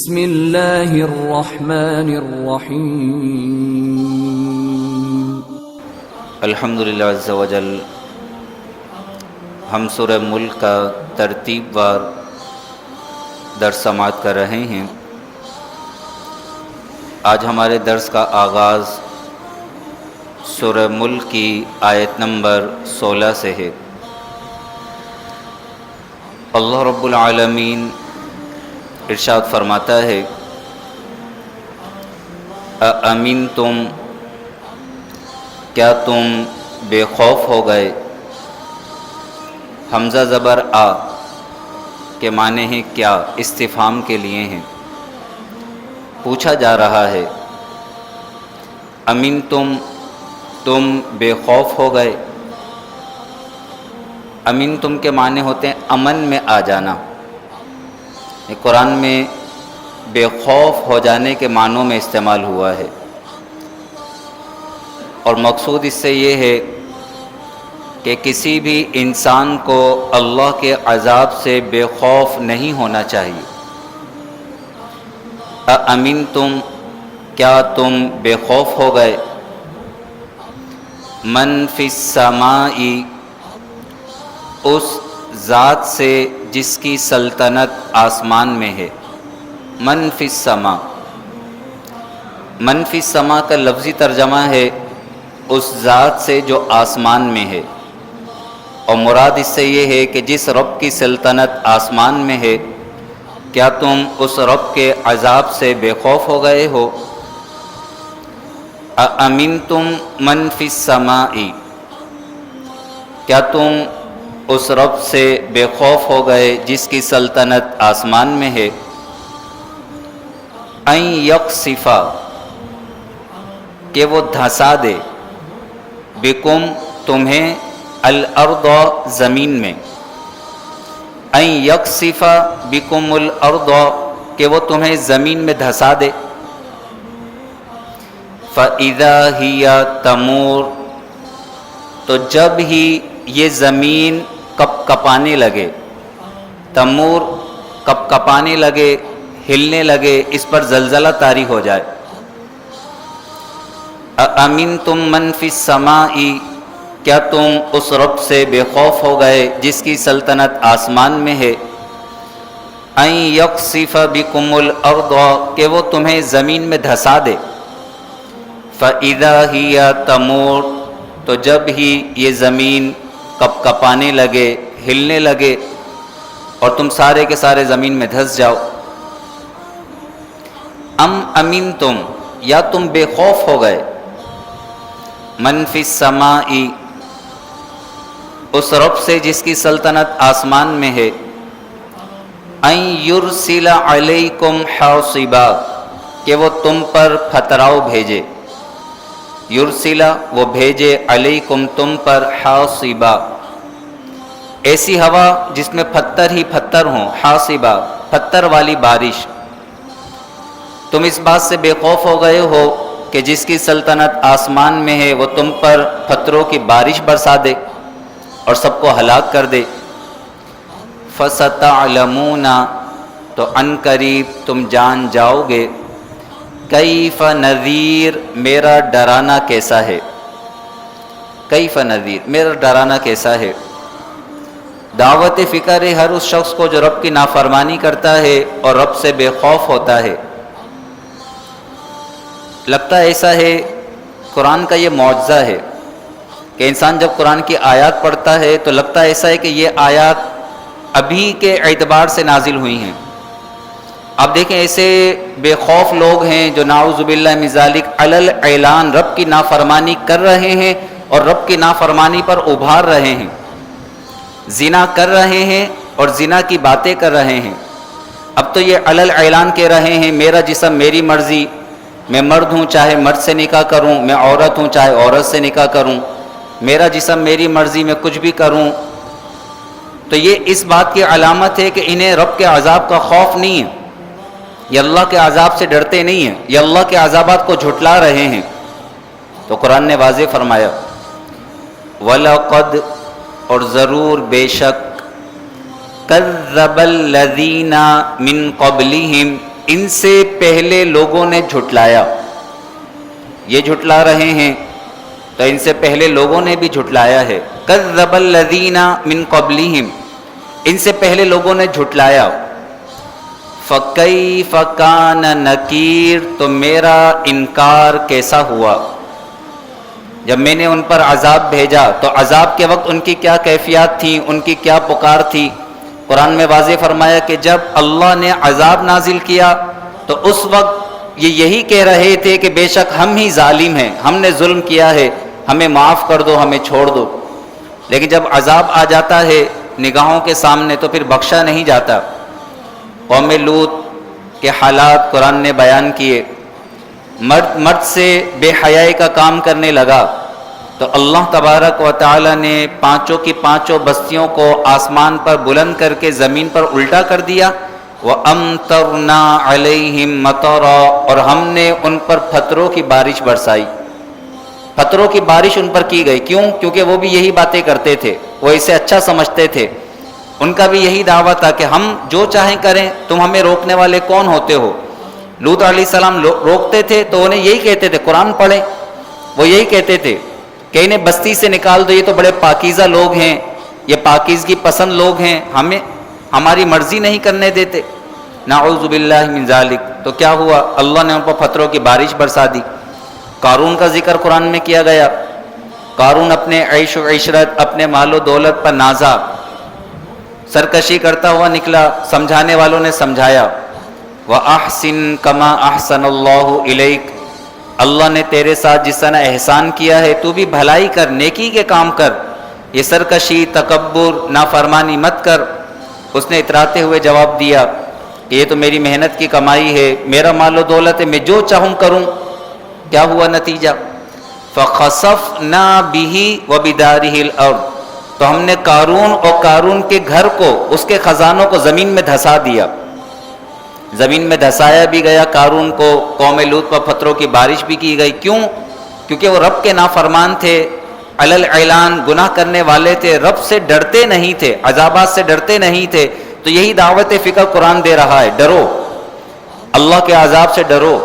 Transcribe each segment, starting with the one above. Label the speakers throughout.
Speaker 1: بسم اللہ الرحمن الرحیم۔
Speaker 2: الحمدللہ عز و جل، ہم سورہ ملک کا ترتیب وار درس سماعت کر رہے ہیں۔ آج ہمارے درس کا آغاز سورہ ملک کی آیت نمبر 16 سے ہے۔ اللہ رب العالمین ارشاد فرماتا ہے، اَأَمِنْتُمْ، کیا تم بے خوف ہو گئے؟ حمزہ زبر آ کے معنی ہیں کیا، استفہام کے لیے ہیں، پوچھا جا رہا ہے۔ اَمِنْتُمْ، تم بے خوف ہو گئے۔ اَمِنْتُمْ کے معنی ہوتے ہیں امن میں آ جانا۔ قرآن میں بے خوف ہو جانے کے معنوں میں استعمال ہوا ہے، اور مقصود اس سے یہ ہے کہ کسی بھی انسان کو اللہ کے عذاب سے بے خوف نہیں ہونا چاہیے۔ اَأَمِنْتُمْ، کیا تم بے خوف ہو گئے؟ من فی السماء، اس ذات سے جس کی سلطنت آسمان میں ہے۔ من فی السماء، من فی السماء کا لفظی ترجمہ ہے اس ذات سے جو آسمان میں ہے، اور مراد اس سے یہ ہے کہ جس رب کی سلطنت آسمان میں ہے، کیا تم اس رب کے عذاب سے بے خوف ہو گئے ہو؟ اَأَمِنْتُمْ مَنْ فِي السَّمَاءِ، کیا تم اس رب سے بے خوف ہو گئے جس کی سلطنت آسمان میں ہے؟ اَن یَخْسِفَ، کہ وہ دھسا دے، بِکُم، تمہیں، الْأَرْضَ، زمین میں۔ اَن یَخْسِفَ بِکُمُ الْأَرْضَ، کہ وہ تمہیں زمین میں دھسا دے۔ فَإِذَا هِيَ تَمُورُ، تو جب ہی یہ زمین کپ کپانے لگے، تمور کپ کپانے لگے، ہلنے لگے، اس پر زلزلہ طاری ہو جائے۔ اَأَمِنْتُمْ مَنْ فِي السَّمَاءِ، کیا تم اس رب سے بے خوف ہو گئے جس کی سلطنت آسمان میں ہے؟ اَن یَخْسِفَ بِکُمُ الْأَرْضَ، کہ وہ تمہیں زمین میں دھسا دے۔ فَإِذَا هِيَ تَمُورُ، تو جب ہی یہ زمین کپ کپانے لگے، ہلنے لگے، اور تم سارے کے سارے زمین میں دھس جاؤ۔ ام امنتم، یا تم بے خوف ہو گئے، من فی السماء، اس رب سے جس کی سلطنت آسمان میں ہے، ان یرسل علیکم حاصبا، کہ وہ تم پر پھتراؤ بھیجے، یرسلا، وہ بھیجے، علیکم، تم پر، حاصبا، ایسی ہوا جس میں پتھر ہی پتھر ہوں، حاصبا، پتھر والی بارش۔ تم اس بات سے بے خوف ہو گئے ہو کہ جس کی سلطنت آسمان میں ہے وہ تم پر پتھروں کی بارش برسا دے اور سب کو ہلاک کر دے۔ فَسَتَعْلَمُونَ، تو عن قریب تم جان جاؤ گے، کیف نذیر، میرا ڈرانا کیسا ہے، کیف نذیر، میرا ڈرانا کیسا ہے۔ دعوت فکر ہے ہر اس شخص کو جو رب کی نافرمانی کرتا ہے اور رب سے بے خوف ہوتا ہے۔ لگتا ایسا ہے، قرآن کا یہ معجزہ ہے کہ انسان جب قرآن کی آیات پڑھتا ہے تو لگتا ایسا ہے کہ یہ آیات ابھی کے اعتبار سے نازل ہوئی ہیں۔ آپ دیکھیں ایسے بے خوف لوگ ہیں جو نعوذ باللہ من ذالک علی الاعلان رب کی نافرمانی کر رہے ہیں اور رب کی نافرمانی پر ابھار رہے ہیں، زنا کر رہے ہیں اور زنا کی باتیں کر رہے ہیں۔ اب تو یہ علی الاعلان کہہ رہے ہیں میرا جسم میری مرضی، میں مرد ہوں چاہے مرد سے نکاح کروں، میں عورت ہوں چاہے عورت سے نکاح کروں، میرا جسم میری مرضی، میں کچھ بھی کروں۔ تو یہ اس بات کی علامت ہے کہ انہیں رب کے عذاب کا خوف نہیں ہے، یہ اللہ کے عذاب سے ڈرتے نہیں ہیں، یہ اللہ کے عذابات کو جھٹلا رہے ہیں۔ تو قرآن نے واضح فرمایا، وَلَقَدْ، اور ضرور بے شک، كَذَّبَ الَّذِينَ مِن قَبْلِهِمْ، ان سے پہلے لوگوں نے جھٹلایا. یہ جھٹلا رہے ہیں تو ان سے پہلے لوگوں نے بھی جھٹلایا ہے. کذب الذین من قبلہم، ان سے پہلے لوگوں نے جھٹلایا. فکیف کان نکیر، تو میرا انکار کیسا ہوا. جب میں نے ان پر عذاب بھیجا تو عذاب کے وقت ان کی کیا کیفیات تھی، ان کی کیا پکار تھی. قرآن میں واضح فرمایا کہ جب اللہ نے عذاب نازل کیا تو اس وقت یہ یہی کہہ رہے تھے کہ بے شک ہم ہی ظالم ہیں، ہم نے ظلم کیا ہے، ہمیں معاف کر دو، ہمیں چھوڑ دو. لیکن جب عذاب آ جاتا ہے نگاہوں کے سامنے تو پھر بخشا نہیں جاتا. قوم لوط کے حالات قرآن نے بیان کیے. مرد سے بے حیائی کا کام کرنے لگا تو اللہ تبارک و تعالی نے پانچوں کی پانچوں بستیوں کو آسمان پر بلند کر کے زمین پر الٹا کر دیا. وَأَمْطَرْنَا عَلَيْهِمْ مَطَرًا، اور ہم نے ان پر پتھروں کی بارش برسائی. پتھروں کی بارش ان پر کی گئی. کیوں؟ کیونکہ وہ بھی یہی باتیں کرتے تھے، وہ اسے اچھا سمجھتے تھے. ان کا بھی یہی دعویٰ تھا کہ ہم جو چاہیں کریں، تم ہمیں روکنے والے کون ہوتے ہو. لوط علیہ السلام روکتے تھے تو انہیں یہی کہتے تھے قرآن پڑھیں. وہ یہی کہتے تھے کہ انہیں بستی سے نکال دو، یہ تو بڑے پاکیزہ لوگ ہیں، یہ پاکیزگی پسند لوگ ہیں، ہمیں ہماری مرضی نہیں کرنے دیتے. نعوذ باللہ من ذالک. تو کیا ہوا؟ اللہ نے ان پر پتھروں کی بارش برسا دی. قارون کا ذکر قرآن میں کیا گیا. قارون اپنے عیش و عشرت، اپنے مال و دولت پر نازا، سرکشی کرتا ہوا نکلا. سمجھانے والوں نے سمجھایا. وَأَحْسِن كَمَا أَحْسَنَ اللَّهُ إِلَيْكَ، اللہ نے تیرے ساتھ جس طرح احسان کیا ہے تو بھی بھلائی کر، نیکی کے کام کر. یہ سرکشی، تکبر، نافرمانی مت کر. اس نے اتراتے ہوئے جواب دیا کہ یہ تو میری محنت کی کمائی ہے، میرا مال و دولت ہے، میں جو چاہوں کروں. کیا ہوا نتیجہ؟ فَخَسَفْنَا بِهِ وَبِدَارِهِ الْأَرْضِ، تو ہم نے قارون اور قارون کے گھر کو، اس کے خزانوں کو زمین میں دھسا دیا. زمین میں دھسایا بھی گیا قارون کو. قوم لوط پر پتھروں کی بارش بھی کی گئی. کیوں؟ کیونکہ وہ رب کے نافرمان تھے، علی الاعلان گناہ کرنے والے تھے، رب سے ڈرتے نہیں تھے، عذابات سے ڈرتے نہیں تھے. تو یہی دعوت فکر قرآن دے رہا ہے، ڈرو، اللہ کے عذاب سے ڈرو.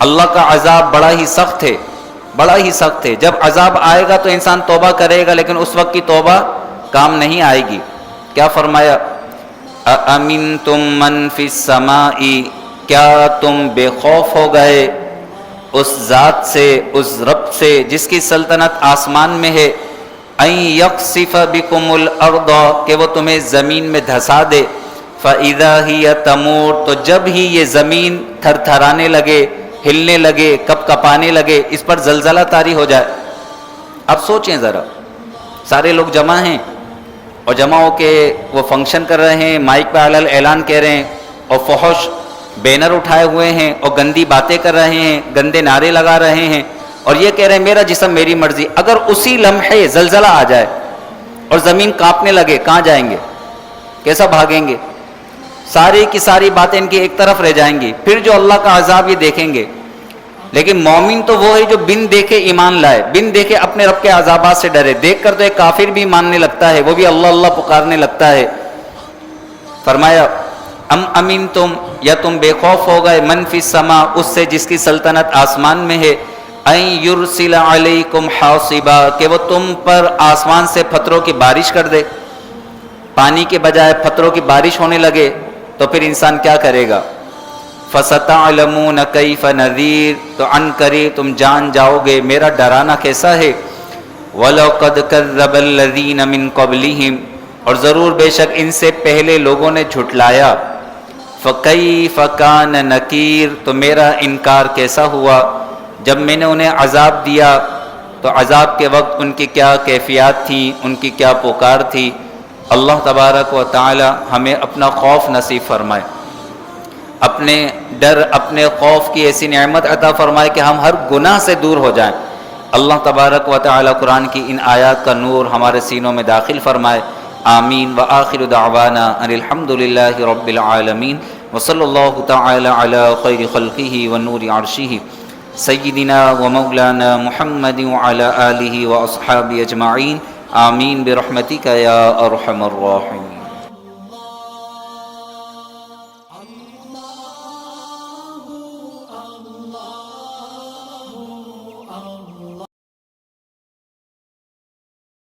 Speaker 2: اللہ کا عذاب بڑا ہی سخت ہے، بڑا ہی سخت ہے. جب عذاب آئے گا تو انسان توبہ کرے گا، لیکن اس وقت کی توبہ کام نہیں آئے گی. کیا فرمایا؟ اَأَمِنْتُمْ مَنْ فِي السَّمَاءِ، کیا تم بے خوف ہو گئے اس ذات سے، اس رب سے جس کی سلطنت آسمان میں ہے. اَن يَقْصِفَ بِكُمُ الْأَرْضَ، کہ وہ تمہیں زمین میں دھسا دے. فَإِذَا هِيَ تَمُورُ، تو جب ہی یہ زمین تھر تھرانے لگے، ہلنے لگے، کپ کپانے لگے، اس پر زلزلہ طاری ہو جائے. اب سوچیں ذرا، سارے لوگ جمع ہیں اور جمع ہو کے وہ فنکشن کر رہے ہیں، مائک پہ اعلان اعلان کہہ رہے ہیں اور فحش بینر اٹھائے ہوئے ہیں اور گندی باتیں کر رہے ہیں، گندے نعرے لگا رہے ہیں اور یہ کہہ رہے ہیں میرا جسم میری مرضی. اگر اسی لمحے زلزلہ آ جائے اور زمین کانپنے لگے، کہاں جائیں گے؟ کیسا بھاگیں گے؟ ساری کی ساری باتیں ان کی ایک طرف رہ جائیں گی. پھر جو اللہ کا عذاب یہ دیکھیں گے. لیکن مومن تو وہ ہے جو بن دیکھے ایمان لائے، بن دیکھے اپنے رب کے عذابات سے ڈرے. دیکھ کر تو ایک کافر بھی ماننے لگتا ہے، وہ بھی اللہ اللہ پکارنے لگتا ہے. فرمایا ام امین تم، یا تم بے خوف ہو گئے، من فی السماء، اس سے جس کی سلطنت آسمان میں ہے. ان یرسل علیکم حاصبا، کہ وہ تم پر آسمان سے پتھروں کی بارش کر دے. پانی کے بجائے پتھروں کی بارش ہونے لگے تو پھر انسان کیا کرے گا؟ فَسَتَعْلَمُونَ كَيْفَ نَذِيرٌ، تو عن قریب تم جان جاؤ گے میرا ڈرانا کیسا ہے. وَلَقَدْ كَذَّبَ الَّذِينَ مِن قَبْلِهِمْ، اور ضرور بے شک ان سے پہلے لوگوں نے جھٹلایا. فَكَيْفَ كَانَ نَكِيرٌ، تو میرا انکار کیسا ہوا. جب میں نے انہیں عذاب دیا تو عذاب کے وقت ان کی کیا کیفیات تھیں، ان کی کیا پکار تھی. اللہ تبارک و تعالی ہمیں اپنا خوف نصیب فرمائے، اپنے ڈر، اپنے خوف کی ایسی نعمت عطا فرمائے کہ ہم ہر گناہ سے دور ہو جائیں. اللہ تبارک و تعالی قرآن کی ان آیات کا نور ہمارے سینوں میں داخل فرمائے. آمین. وآخر دعوانا ان الحمد للہ رب العالمین، وصلی اللہ تعالی علی خیر خلقہ ونور عرشہ سیدنا و مولانا محمد وعلی آلہ واصحابہ اجمعین. آمین برحمتک یا ارحم الراحمین.